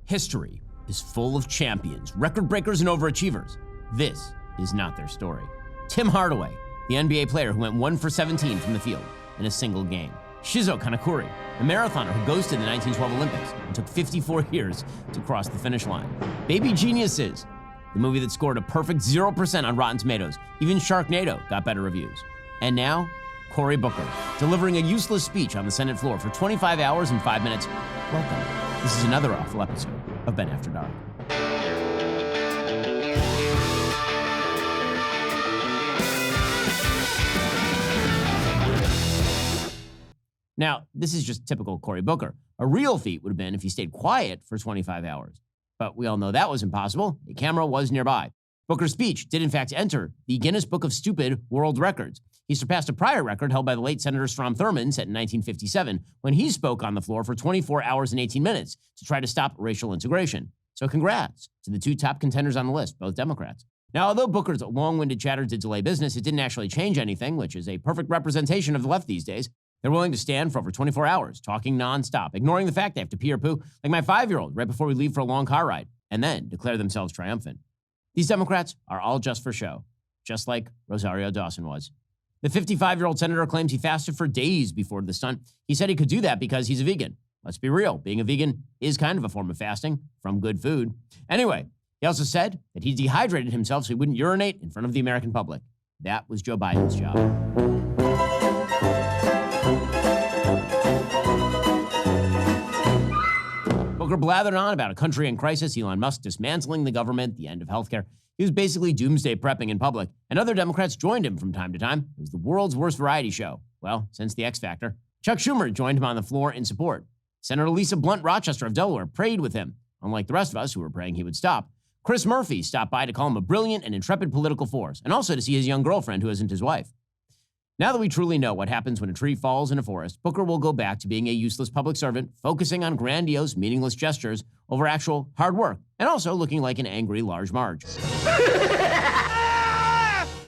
History is full of champions, record breakers, and overachievers. This is not their story. Tim Hardaway, the NBA player who went 1 for 17 from the field in a single game. Shizuo Kanekuri, the marathoner who ghosted the 1912 Olympics and took 54 years to cross the finish line. Baby Geniuses, the movie that scored a perfect 0% on Rotten Tomatoes. Even Sharknado got better reviews. And now, Cory Booker, delivering a useless speech on the Senate floor for 25 hours and 5 minutes. Welcome. This is another awful episode of Ben After Dark. Now, this is just typical Cory Booker. A real feat would have been if he stayed quiet for 25 hours. But we all know that was impossible. A camera was nearby. Booker's speech did in fact enter the Guinness Book of Stupid World Records. He surpassed a prior record held by the late Senator Strom Thurmond set in 1957 when he spoke on the floor for 24 hours and 18 minutes to try to stop racial integration. So congrats to the two top contenders on the list, both Democrats. Now, although Booker's long-winded chatter did delay business, it didn't actually change anything, which is a perfect representation of the left these days. They're willing to stand for over 24 hours, talking nonstop, ignoring the fact they have to pee or poo, like my 5-year-old right before we leave for a long car ride, and then declare themselves triumphant. These Democrats are all just for show, just like Rosario Dawson was. The 55-year-old senator claims he fasted for days before the stunt. He said he could do that because he's a vegan. Let's be real, being a vegan is kind of a form of fasting from good food. Anyway, he also said that he dehydrated himself so he wouldn't urinate in front of the American public. That was Joe Biden's job. Booker blathered on about a country in crisis, Elon Musk dismantling the government, the end of healthcare. He was basically doomsday prepping in public, and other Democrats joined him from time to time. It was the world's worst variety show. Well, since the X Factor. Chuck Schumer joined him on the floor in support. Senator Lisa Blunt Rochester of Delaware prayed with him, unlike the rest of us who were praying he would stop. Chris Murphy stopped by to call him a brilliant and intrepid political force, and also to see his young girlfriend who isn't his wife. Now that we truly know what happens when a tree falls in a forest, Booker will go back to being a useless public servant, focusing on grandiose, meaningless gestures over actual hard work, and also looking like an angry Large Marge.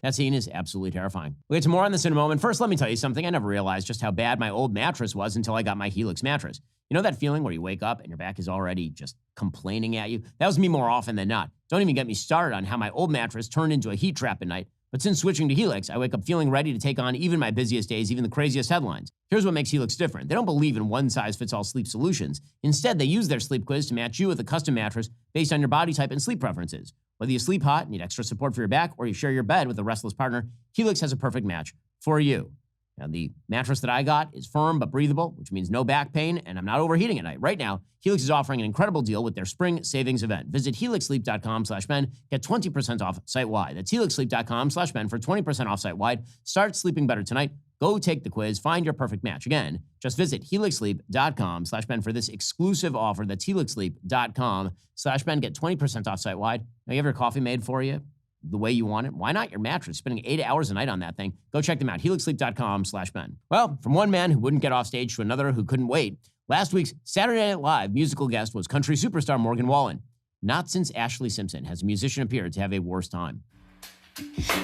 That scene is absolutely terrifying. We'll get to more on this in a moment. First, let me tell you something. I never realized just how bad my old mattress was until I got my Helix mattress. You know that feeling where you wake up and your back is already just complaining at you? That was me more often than not. Don't even get me started on how my old mattress turned into a heat trap at night. But since switching to Helix, I wake up feeling ready to take on even my busiest days, even the craziest headlines. Here's what makes Helix different. They don't believe in one-size-fits-all sleep solutions. Instead, they use their sleep quiz to match you with a custom mattress based on your body type and sleep preferences. Whether you sleep hot, need extra support for your back, or you share your bed with a restless partner, Helix has a perfect match for you. Now, the mattress that I got is firm but breathable, which means no back pain, and I'm not overheating at night. Right now, Helix is offering an incredible deal with their spring savings event. Visit helixsleep.com/Ben. Get 20% off site-wide. That's helixsleep.com/Ben for 20% off site-wide. Start sleeping better tonight. Go take the quiz. Find your perfect match. Again, just visit helixsleep.com/Ben for this exclusive offer. That's helixsleep.com/Ben. Get 20% off site-wide. Now, you have your coffee made for you the way you want it. Why not your mattress? Spending 8 hours a night on that thing. Go check them out. helixsleep.com/Ben. Well, from one man who wouldn't get off stage to another who couldn't wait, last week's Saturday Night Live musical guest was country superstar Morgan Wallen. Not since Ashley Simpson has a musician appeared to have a worse time.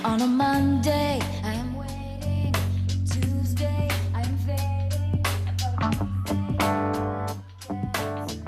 On a Monday, I am waiting. Tuesday, I am fading.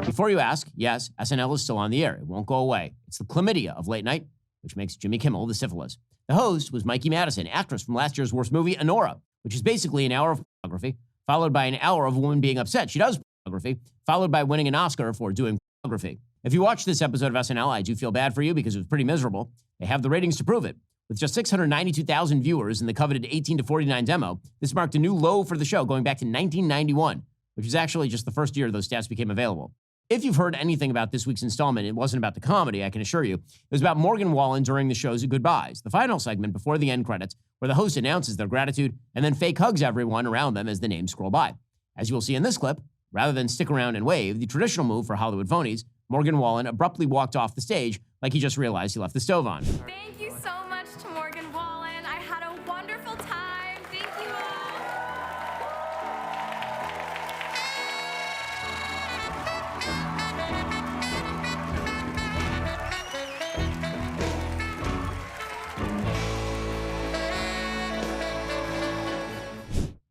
Before you ask, yes, SNL is still on the air. It won't go away. It's the chlamydia of late night, which makes Jimmy Kimmel the syphilis. The host was Mikey Madison, actress from last year's worst movie, Honora, which is basically an hour of pornography, followed by an hour of a woman being upset she does pornography, followed by winning an Oscar for doing pornography. If you watched this episode of SNL, I do feel bad for you because it was pretty miserable. They have the ratings to prove it. With just 692,000 viewers in the coveted 18 to 49 demo, this marked a new low for the show going back to 1991, which is actually just the first year those stats became available. If you've heard anything about this week's installment, it wasn't about the comedy, I can assure you. It was about Morgan Wallen during the show's goodbyes, the final segment before the end credits, where the host announces their gratitude and then fake hugs everyone around them as the names scroll by. As you will see in this clip, rather than stick around and wave, the traditional move for Hollywood phonies, Morgan Wallen abruptly walked off the stage like he just realized he left the stove on. Thank you so much to Morgan Wallen. I had a wonderful time. Thank you all.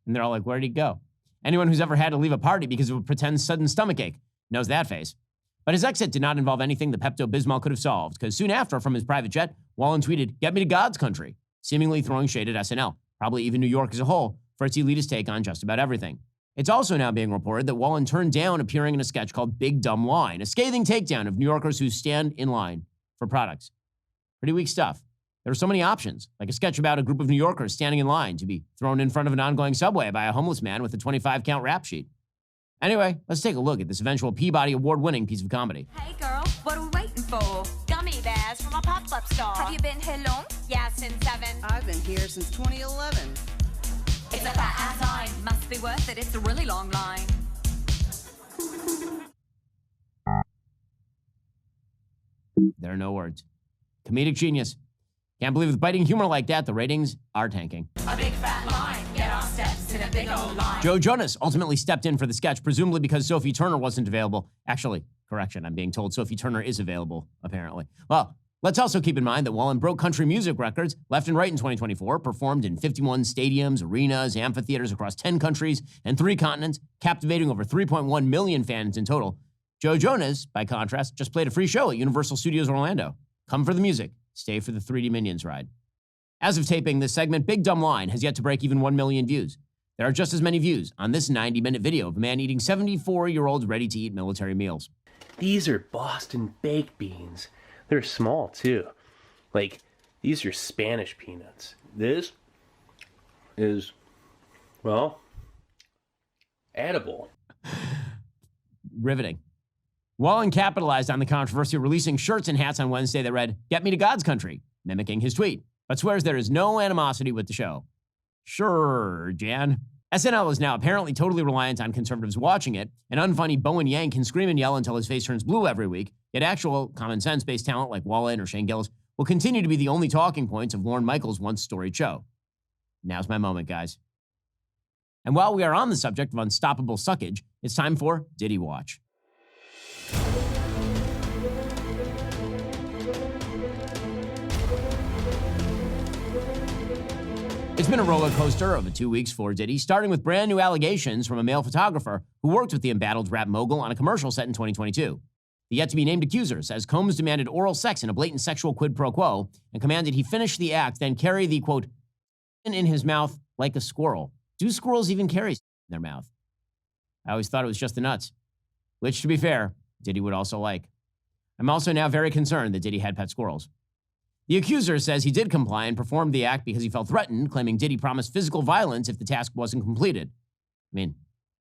And they're all like, where'd he go? Anyone who's ever had to leave a party because of a pretend sudden stomachache knows that face. But his exit did not involve anything the Pepto-Bismol could have solved, because soon after, from his private jet, Wallen tweeted, "Get me to God's country," seemingly throwing shade at SNL, probably even New York as a whole, for its elitist take on just about everything. It's also now being reported that Wallen turned down appearing in a sketch called Big Dumb Line, a scathing takedown of New Yorkers who stand in line for products. Pretty weak stuff. There are so many options, like a sketch about a group of New Yorkers standing in line to be thrown in front of an ongoing subway by a homeless man with a 25-count rap sheet. Anyway, let's take a look at this eventual Peabody Award-winning piece of comedy. Hey girl, what are we waiting for? Gummy bears from a pop-up store. Have you been here long? Yeah, since 7. I've been here since 2011. It's a fat ass line. Must be worth it. It's a really long line. There are no words. Comedic genius. Can't believe with biting humor like that, the ratings are tanking. A big fat line. Get our steps in a big old line. Joe Jonas ultimately stepped in for the sketch, presumably because Sophie Turner wasn't available. Actually, correction, I'm being told Sophie Turner is available, apparently. Well, let's also keep in mind that Wallen broke country music records left and right in 2024, performed in 51 stadiums, arenas, amphitheaters across 10 countries and 3 continents, captivating over 3.1 million fans in total. Joe Jonas, by contrast, just played a free show at Universal Studios Orlando. Come for the music, stay for the 3D Minions ride. As of taping this segment, Big Dumb Line has yet to break even 1 million views. There are just as many views on this 90-minute video of a man eating 74-year-old ready-to-eat military meals. These are Boston baked beans. They're small, too. Like, these are Spanish peanuts. This is, well, edible. Riveting. Wallen capitalized on the controversy, releasing shirts and hats on Wednesday that read, "Get me to God's country," mimicking his tweet, but swears there is no animosity with the show. Sure, Jan. SNL is now apparently totally reliant on conservatives watching it, and unfunny Bowen Yang can scream and yell until his face turns blue every week, yet actual, common sense-based talent like Wallen or Shane Gillis will continue to be the only talking points of Lorne Michaels' once storied show. Now's my moment, guys. And while we are on the subject of unstoppable suckage, it's time for Diddy Watch. It's been a roller coaster of 2 weeks for Diddy, starting with brand new allegations from a male photographer who worked with the embattled rap mogul on a commercial set in 2022. The yet-to-be-named accuser says Combs demanded oral sex in a blatant sexual quid pro quo and commanded he finish the act, then carry the, quote, in his mouth like a squirrel. Do squirrels even carry in their mouth? I always thought it was just the nuts, which, to be fair, Diddy would also like. I'm also now very concerned that Diddy had pet squirrels. The accuser says he did comply and performed the act because he felt threatened, claiming Diddy promised physical violence if the task wasn't completed. I mean,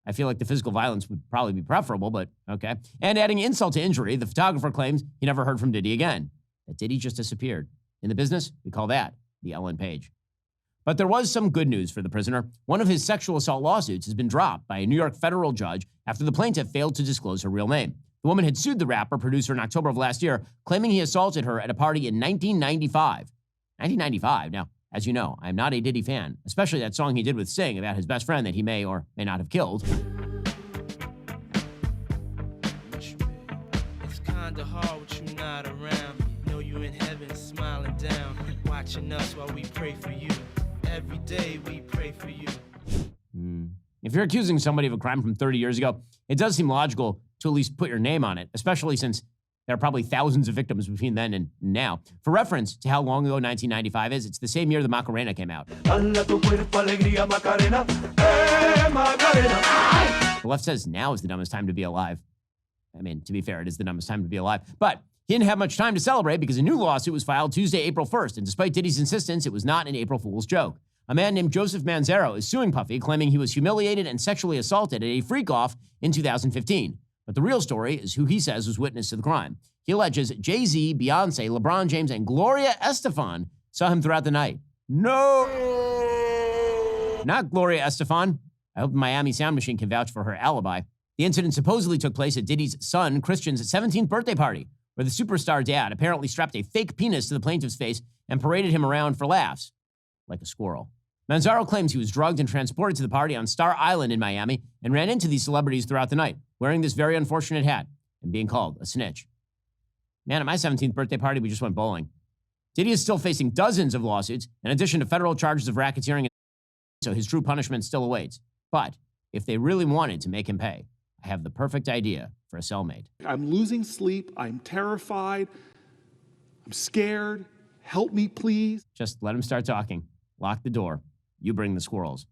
I feel like the physical violence would probably be preferable, but okay. And adding insult to injury, the photographer claims he never heard from Diddy again, that Diddy just disappeared. In the business, we call that the Ellen Page. But there was some good news for the prisoner. One of his sexual assault lawsuits has been dropped by a New York federal judge after the plaintiff failed to disclose her real name. The woman had sued the rapper producer in October of last year, claiming he assaulted her at a party in 1995. 1995. Now, as you know, I'm not a Diddy fan, especially that song he did with Sting about his best friend that he may or may not have killed. It's kinda hard with you not around. Know you in heaven smiling down, watching us while we pray for you. Every day we pray for you. If you're accusing somebody of a crime from 30 years ago, it does seem logical to at least put your name on it, especially since there are probably thousands of victims between then and now. For reference to how long ago 1995 is, it's the same year the Macarena came out. The left says now is the dumbest time to be alive. I mean, to be fair, it is the dumbest time to be alive. But he didn't have much time to celebrate because a new lawsuit was filed Tuesday, April 1st, and despite Diddy's insistence, it was not an April Fool's joke. A man named Joseph Manzaro is suing Puffy, claiming he was humiliated and sexually assaulted at a freak-off in 2015. But the real story is who he says was witness to the crime. He alleges Jay-Z, Beyonce, LeBron James, and Gloria Estefan saw him throughout the night. No! Not Gloria Estefan. I hope the Miami Sound Machine can vouch for her alibi. The incident supposedly took place at Diddy's son, Christian's 17th birthday party, where the superstar dad apparently strapped a fake penis to the plaintiff's face and paraded him around for laughs, like a squirrel. Manzaro claims he was drugged and transported to the party on Star Island in Miami and ran into these celebrities throughout the night, wearing this very unfortunate hat and being called a snitch. Man, at my 17th birthday party, we just went bowling. Diddy is still facing dozens of lawsuits, in addition to federal charges of racketeering, so his true punishment still awaits. But if they really wanted to make him pay, I have the perfect idea for a cellmate. I'm losing sleep. I'm terrified. I'm scared. Help me, please. Just let him start talking. Lock the door. You bring the squirrels.